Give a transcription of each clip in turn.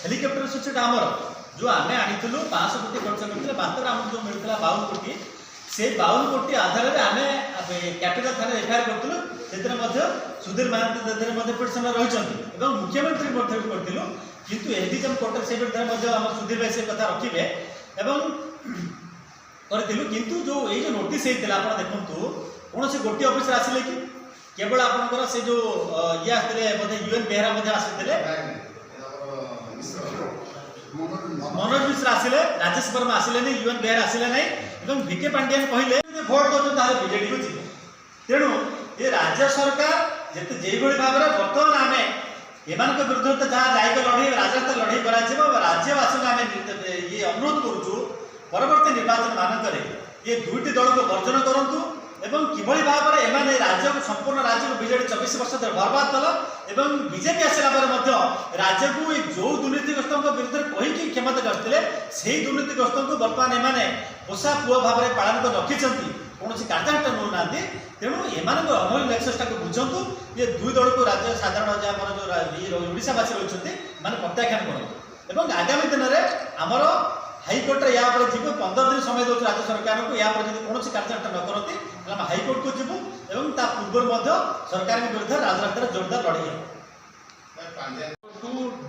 Helicopter subsidy आमर जो आम आनीलु 500 कोटी खर्च करते बास्तव आमको जो मिलता 52 कोटी से 52 कोटी आधार में आम कैपिटल थाना एफआईआर करूँ से सुधीर महांती पिटिशन रही मुख्यमंत्री करूँ किंतु एडीएम कोर्ट से आम सुधीर भाई से कथा रखिए करूँ किंतु जो ये नोटिस होता आप देखूँ कौन से गोटे ऑफिस आसिले कि केवल आपंकर से जो ये आसते बोधे यूएन बेहरा आसते मनोज मिश्र आसिले राजेश वर्मा आसिले नहीं यूएन बेहरा आसिले नहीं वीके पांड्यान कहले भोट दौर बीजेडी को जीव तेणु ये राज्य सरकार जो भाव में बर्तमान आम एम विरुद्ध जहाँ न्यायिक लड़े राजनीतिक लड़े राज्यवासी आम ये अनुरोध करुचु परवर्ती निर्वाचन मानक ये दुईटी दल को वर्जन करूँ एवं किभली भाव में एम राज्य को संपूर्ण राज्य को बीजेडी 24 वर्ष धर बर्बाद कल एवं बीजेपी आसला राज्य को जो दुर्नीतिग्रस्तों विरुद्ध कहीकि क्षमता करते से दुर्नीतिग्रस्तों को बर्तमान एम पोषा पुआ भाव में पालन कर रखिंट कौन कार्यानुष्ठान नौना तेणु एम अनल एक्सेसटा को बुझंतु ये दुई दल को राज्य साधारण जो ओडावासी रही मैंने प्रत्याख्यान करूँ आगामी दिन में आमर हाइकोर्ट या जीव 15 दिन समय दूसरे राज्य सरकार को या कौन कार्यानुष्ठान न करती हम हाइकोर्ट को जीवु एवं ता पूर्व सरकार के विरुद्ध राजनीति जोरदार लड़े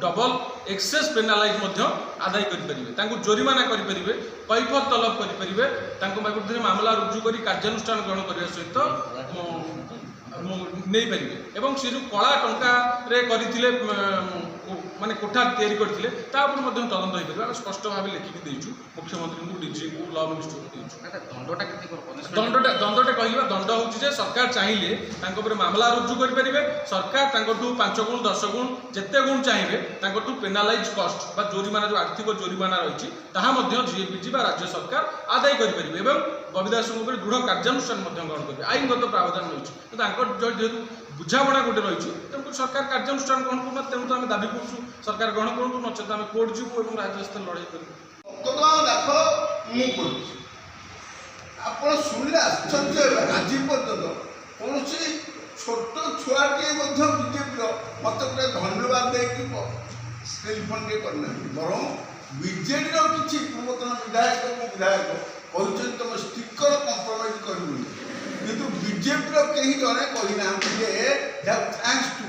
डबल एक्सेस पेनालाइज आदाय करेंगे जोरिमाना करेंगे कैफत तलब करेंगे मामला रुजु कर कार्यानुष्ठान ग्रहण करने सहित नहीं पारे एवं से जो कला टंकार करते माने कोठा तैयारी करते तदंत हो पारे स्पष्ट भाव लिखिकी देचु मुख्यमंत्री को डीजी को लॉ मिनिस्टर को दंडटा दंडटा कहवा दंड हूँ सरकार चाहिए मामला रुजु करेंगे सरकार 5 गुण 10 गुण जिते गुण चाहिए पेनालाइज कस्ट जोरिमाना जो आर्थिक जोरिमाना रही जीएपीजी राज्य सरकार आदाय करेंगे बबीदास दृढ़ कार्यानुष्ठान ग्रहण करेंगे आईनगत प्रावधान रही जेहेतु बुझाणा गोटे रही सरकार कार्यानुष्ठान ग्रहण करना तेणु तो आम दाबी करूँ सरकार ग्रहण करूँ नचेत आम कोर्ट जीवु और राज्य लड़ाई करूँ आप शुणिले आश्चर्य आज पर्यटन कौन छोट छुआटे बीजेपी मत धन्यवाद देकी टेलीफोन करना बर बीजेडी किसी पूर्वतन विधायक कहते तुम स्टिकर कंप्रोमाइज कर किंतु बीजेपी कहीं जड़े कहना थैंक्स टू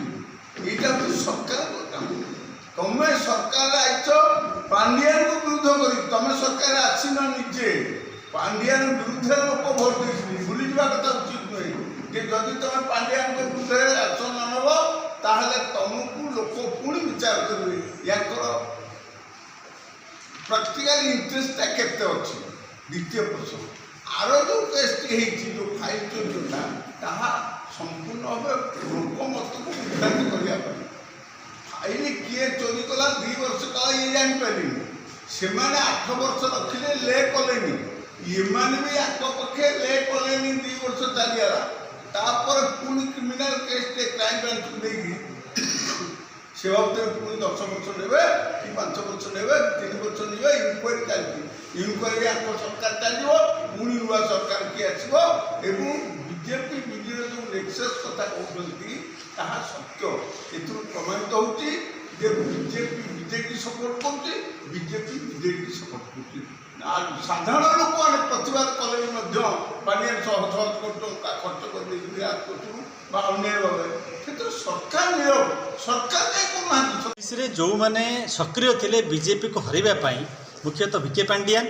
यहाँ सरकार तुम सरकार आईच पांड्यान को विरुद्ध कर तुम सरकार आसीन निजे पांड्यान विरुद्ध लोक भोट दे भूली जा कथा उचित नुहे कि जदि तुम पांड्यान के विरुद्ध एक्शन न नब ताहले तुमको लोक पुणी विचार करेंगे या प्रैक्टिकल इंटरेस्ट केते अच्छी द्वितीय प्रश्न आर जो केसटी जो फाइल जोटा ताहा संपूर्ण भाव लोक मत को विभ्रांत करने फाइल किए चोरी कला 2 वर्ष काल ये जापारे से 8 वर्ष रखिले ले कले ये भी आखपक्षे ले कले 2 वर्ष चलिगला तापर पुणी क्रिमिनाल केस क्राइम ब्रांच देखिए से भावते पुणी 10 वर्ष ने कि 5 वर्ष ने 3 वर्ष ने इनक्वारी चलती इनक्वारी आम सरकार चलो पुणी नुआ सरकार किए आसो बीजेपी विजेडी जो नेक्सेस कथा कहते सत्य ए प्रमाणित होती बीजेपी बीजेडी सपोर्ट कर बीजेपी बीजेडी सपोर्ट कर साधारण लोक मैंने प्रतिवाद कले पांड्यान खर्च कर अन्याय भाव सरकार निरव सरकार जो मैंने सक्रिय थे बीजेपी को हरवा मुख्यतः वीके पांड्यान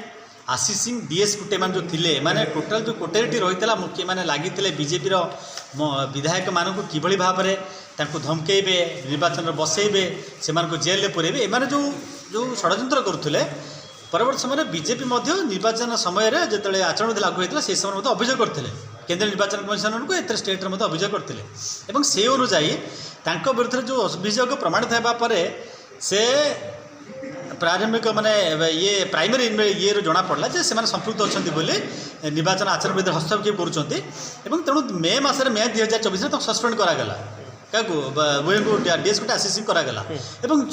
आशीष सिंह डीएस गुटे मान जो थे माने टोटाल जो कोटेरिटी रही है मुख्य मैंने लगी बीजेपी विधायक मान को किभली भाव में धमकेबे निर्वाचन बसइबे से जेल में पुरेबे एम जो जो षड्यंत्र करुले परवर्त समय बीजेपी निर्वाचन समय जो आचरण विधि लागू होता से समय अभियोग करते केंद्र निर्वाचन कमिशन को एत स्टेट में अभियोग करते से अनुजाई विरुद्ध जो अभियोग प्रमाणित होगापर से प्रारंभिक माने ये प्राइमरी ये जना पड़ा जे से संपृक्त अच्छा निर्वाचन आचरण विधि हस्तक्षेप करुँच तेणु मे मसर मे 2024 में सस्पेंड करागला क्या डीएस को आशीष करागला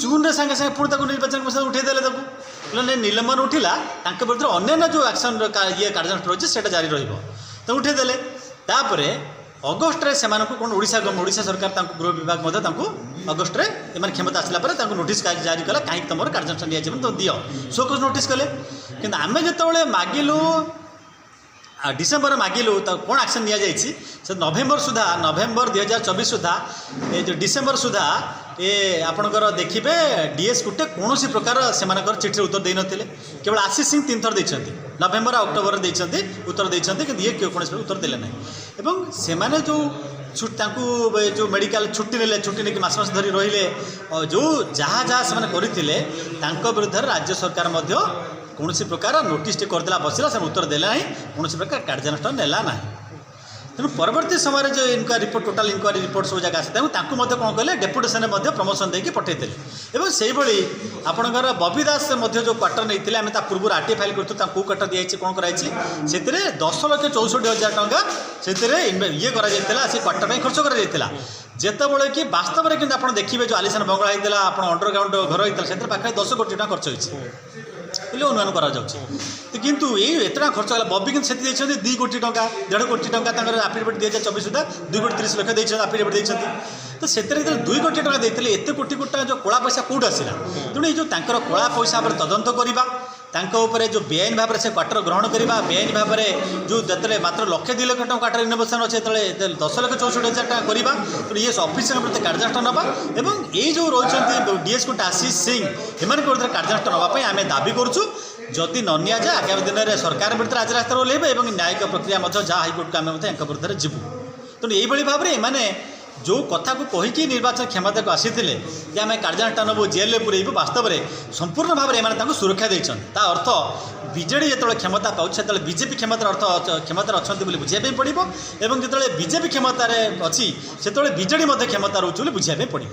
जून सागे सागे पुणी निर्वाचन कमिशन उठेदेले कहले निलंबन उठिला विरुद्ध अन्य जो एक्शन ये कार्यानुष्ठान रही है जारी रही उठेदेले अगस्ट में कौन ओडिशा सरकार गृह विभाग अगस्ट रे एम क्षमता आसला नोटिस जारी कला कहीं तुम कार्यानुष्ठान दिया तुम दियो शोकज नोटिस कले कि आम जो मागिलु डिसेम्बर मागिलु तो कौन एक्शन नि जाइए से नवेम्बर सुधा नवेम्बर 2024 सुधा ये जो डिसेम्बर सुधा ये आपणकर देखिए डीएस गुटे कौन प्रकार से चिठी उत्तर दे नथिले केवल आशीष सिंह 3 थर देइछंती नवेम्बर और अक्टोबर देइछंती उत्तर देइछंती कि ये कौन उत्तर देले ना एवं से जो जो मेडिकल छुट्टी नेले छुट्टी नहीं मास मास धरी रहिले जो जहाँ जहाँ से करते विरुद्ध राज्य सरकार कौन प्रकार नोटिस करदेला बसला से उत्तर देला नहीं कौन प्रकार कार्यानुष्ठान नेला ना तेणु परवर्ती समय जो inquiry report total inquiry report सब जगह आसी कौन कले डेपुटेसन प्रमोशन देकी पठेते और से आपणकर बबी दास जो क्वार्टर नहीं आम पूर्व आरटीआई फाइल करूँ कौ क्वार्टर दिखाई कौन कराई से 10,64,000 टंका से ये क्वार्टर में खर्च कर जितेबाला कि वास्तव में आप देखिए जो आलिशान बंगला होता आप अंडरग्राउंड घर होता है पाखे 10 कोटी टका खर्च होती अनुमान किंतु ये एतना खर्च है बबी कि 2 कोटी टंका 1.5 कोटी टंका आफिडेविट 2024 सुधा 2 कोटी 30 लाख देते आफिडेविट देते तो से 2 कोटी टंका देते एत कोटी कोटी जो कला पैसा कौट आसला तेणु ये जो कला पैसा तदंत करवा जो बेआईन भाव से क्वार्टर ग्रहण करवा बेआईन भाव में जो जो मात्र 1,00,000-2 लाख टका क्वार्टर इनोवेशन अच्छे 10,64,000 टका करवा तो ये ऑफिसर प्रति कार्यानुष्ठान नवा और ये जो रही DS coat Ashish Singh M कार्यानुष्ठान नापी आम दाबी करुँ जदि न नि जाए आगामी दिन में सरकार विरुद्ध राजरास्ता ओह्लैबे और न्यायिक प्रक्रिया जहाँ हाइकोर्ट को आम विरुद्ध जीवु तेणु यही भाव में एमाने जो कथा को कहीकि निर्वाचन क्षमता को आसी कि आम कार्यानुष्ठान नबू जेल पुरेबू वास्तव में संपूर्ण भाव में सुरक्षा देते अर्थ बीजेडी जो क्षमता पाँच से बीजेपी क्षमता अर्थ क्षमता अच्छा बुझाई पड़ो और जो बीजेपी क्षमतार अच्छी से बीजेडी क्षमता रोचे बुझाई पड़ो।